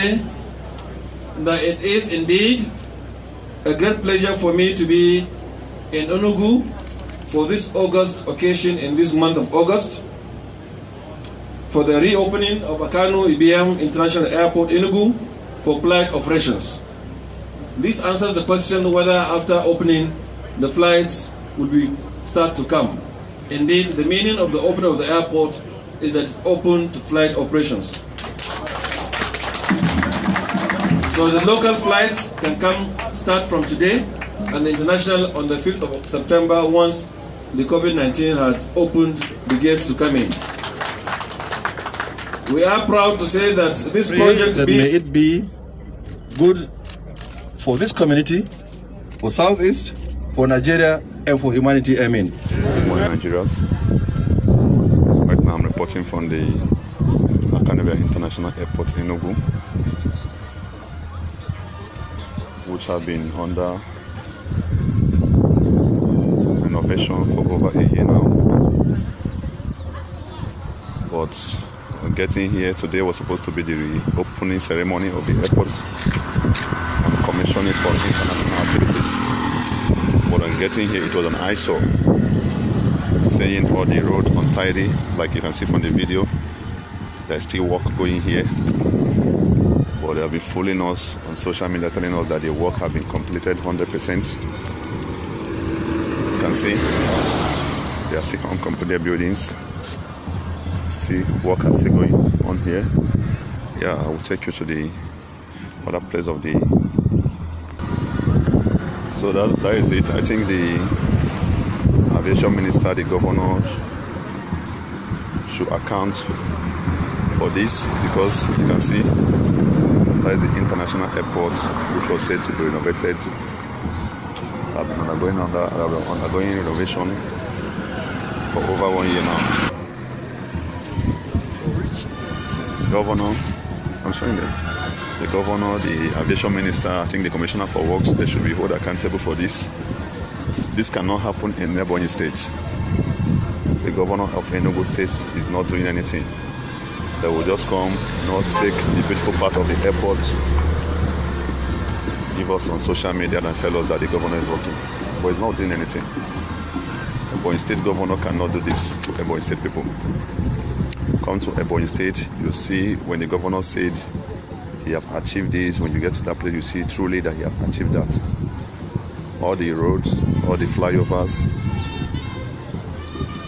say that it is indeed a great pleasure for me to be in Enugu for this August occasion in this month of August for the reopening of Akanu IBM International Airport Enugu for flight operations. This answers the question whether after opening the flights will start to come. Indeed, the meaning of the opening of the airport is that it's open to flight operations. So the local flights can start from today, and the international on the 5th of September once the COVID-19 had opened the gates to come in. We are proud to say that this project may it be good for this community, for Southeast, for Nigeria, and for humanity. Amen. Good morning, Nigerians. Right now I'm reporting from the Akanu International Airport in Enugu, which have been under renovation for over a year now. But getting here today was supposed to be the opening ceremony of the airport and commission it for international activities. But on getting here, it was an eyesore, saying all the road untidy, like you can see from the video. There's still work going here, but they have been fooling us on social media, telling us that the work has been completed 100%. You can see they are still uncompleted buildings. Still work is still going on here. Yeah, I will take you to the other place of the. So that is it. I think the aviation minister, the governor, should account for this, because you can see that is the international airport, which was said to be renovated. Have been undergoing renovation for over 1 year now. Governor, I'm showing them. The governor, the aviation minister, I think the commissioner for works, they should be held accountable for this. This cannot happen in Ebonyi State. The governor of Enugu State is not doing anything. They will just come, take the beautiful part of the airport, give us on social media and tell us that the governor is working. But he's not doing anything. Ebonyi State governor cannot do this to Ebonyi State people. Come to Ebonyi State, you see when the governor said he have achieved this. When you get to that place, you see truly that he have achieved that. All the roads, all the flyovers,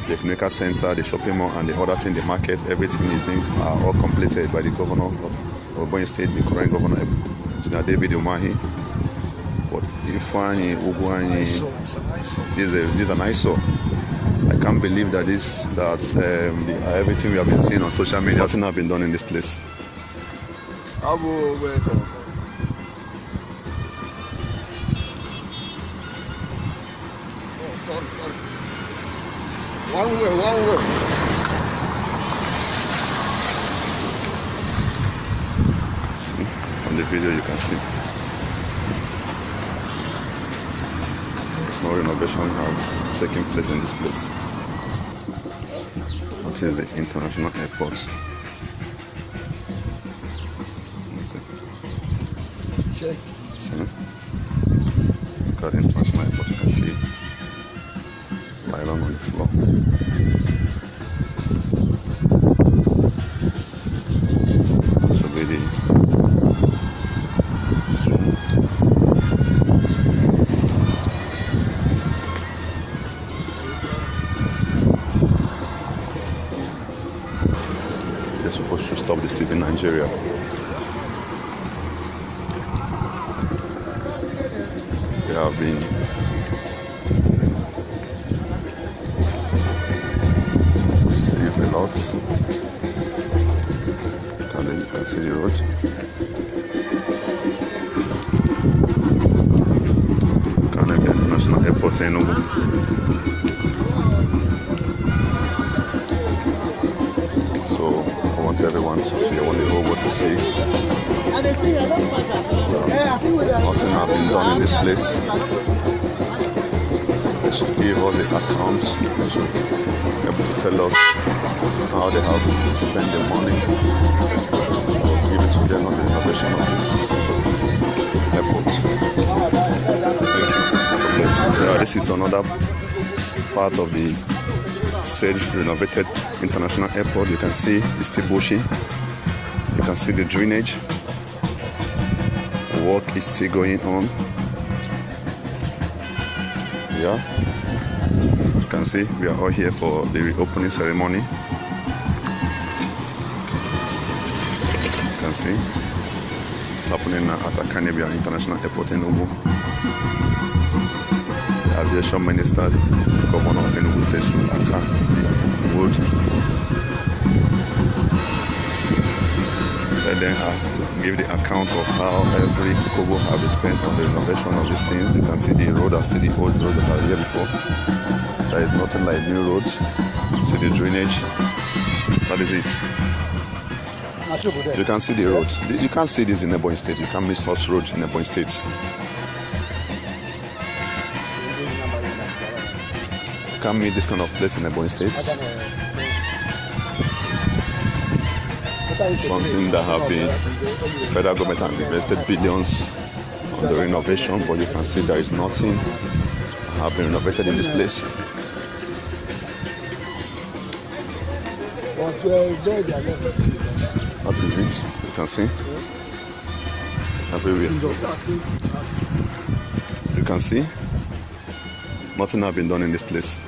the clinical center, the shopping mall, and the other thing, the market, everything is being all completed by the governor of Ebonyi State, the current governor, General David Umahi. But Ifeanyi Ugwuanyi, this is an eyesore. I can't believe that everything we have been seeing on social media hasn't have been done in this place. One way. See, from the video you can see. No renovation have taken place in this place. What is the international airport? Check. See? Got the international airport, you can see nylon on the floor. Should be the they're supposed to stop deceiving Nigeria. They have been deceived a lot. You can see the road. Akanu International Airport in Enugu. So I want everyone to see, I want the whole world to see. Nothing has been done in this place. They should give us the account. They should be able to tell us how they have spent their money. contribute to them on the renovation of this airport. Thank you. This is another part of the said renovated international airport. You can see it's still bushy. You can see the drainage. Work is still going on. Yeah, you can see we are all here for the reopening ceremony. You can see it's happening now at Akanebia International Airport in Enugu. The aviation minister, the governor of Enugu State, Aka, would let them give the account of how every kobo have been spent on the renovation of these things. You can see the road are still the old road that are here before. There is nothing like new road. See the drainage. That is it. You can see the road. You can't see this in Ebonyi State. You can't miss such roads in Ebonyi State. You can't meet this kind of place in Ebonyi State. Something that have been, the federal government has invested billions on the renovation, but you can see there is nothing that have been renovated in this place. That is it. You can see everywhere. You can see nothing has been done in this place.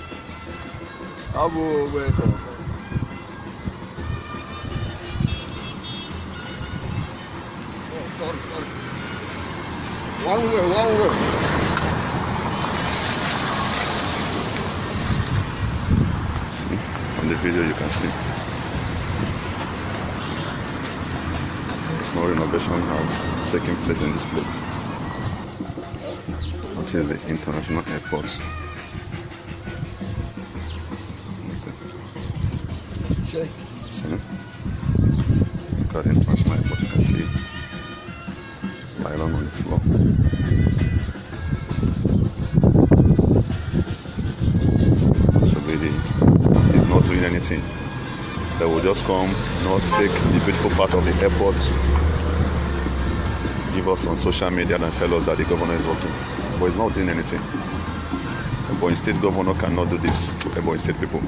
One way. See, on the video you can see. No renovation have taken place in this place. What is the international airport? Check. See? Look at the international airport, you can see pylon on the floor. So really, it's not doing anything. They will just come, not take the beautiful part of the airport, give us on social media and tell us that the governor is working. But it's not doing anything. Ebonyi State governor cannot do this to Ebonyi State people.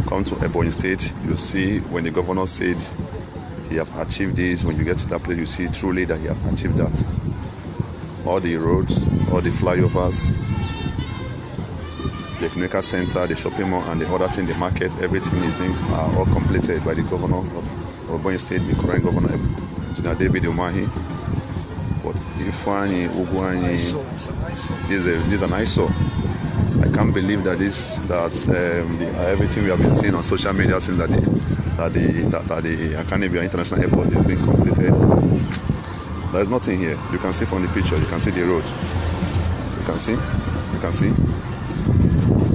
Come to Ebonyi State, you see when the governor said he have achieved this. When you get to that place, you see truly that he have achieved that. All the roads, all the flyovers, the economic center, the shopping mall, and the other thing, the markets, everything is being all completed by the governor of Ebonyi State, the current governor, Engineer David Umahi. But Ifeanyi Ugwuanyi, this is an eyesore. I can't believe that everything we have been seeing on social media since that the Akanebia International Airport is being completed. There is nothing here. You can see from the picture. You can see the road. You can see.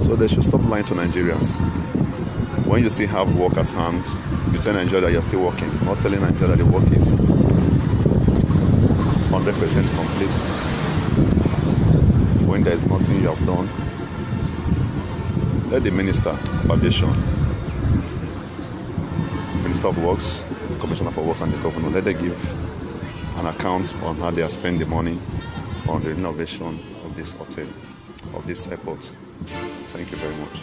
So they should stop lying to Nigerians. When you still have work at hand, you tell Nigeria that you're still working. Not telling Nigeria that the work is 100% complete. When there is nothing you have done, let the Minister of Aviation, Minister of Works, Commissioner for Works, and the Governor, let them give an account on how they have spent the money on the renovation of this hotel, of this airport. Thank you very much.